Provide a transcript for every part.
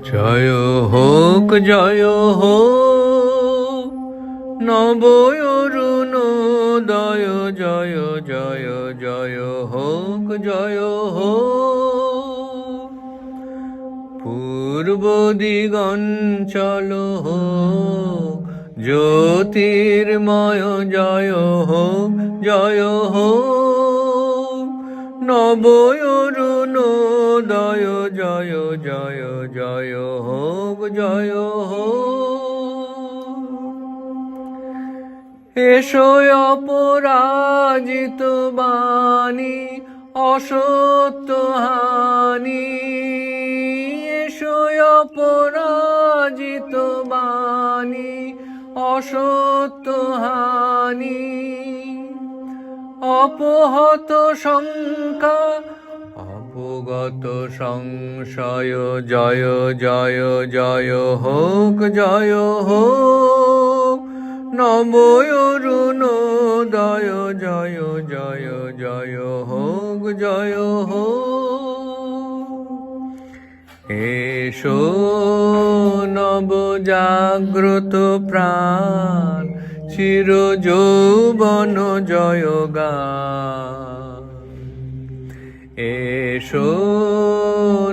জয় হোক নব অরুণোদয়, জয় জয় জয় হোক পূর্ব দিগঞ্চল হোক জ্যোতির্ময়, জয় হোক নব অরুণোদয়, জয় জয় জয় হোক এসো অপরাজিত বাণী অসত্য হানি, এসো অপরাজিত বাণী অসত্য হানি, অপহত শঙ্কা অপগত সংশয়, জয় জয় জয় হোক নব অরুণোদয়, জয় জয় জয় হোক এসো নব জাগ্রত প্রাণ চির যৌবন জয় গান, এসো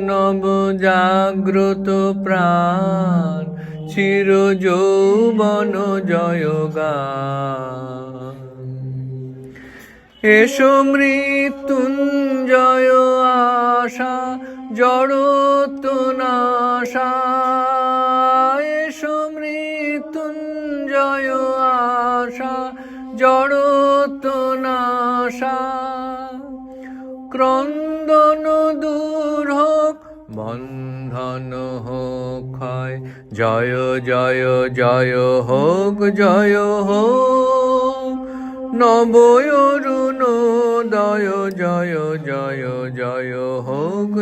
নব জাগ্রত প্রাণ চির যৌবন জয় গান, এসো মৃত্যুঞ্জয় আশা জড়ত্ব নাশা, এসো মৃত্যুঞ্জয় আশা জড়ত্ব নাশা, ক্রন্দন দূর হোক বন্ধন হোক ক্ষয়, জয় জয় জয় হোক নব অরুণোদয়, জয় জয় জয় হোক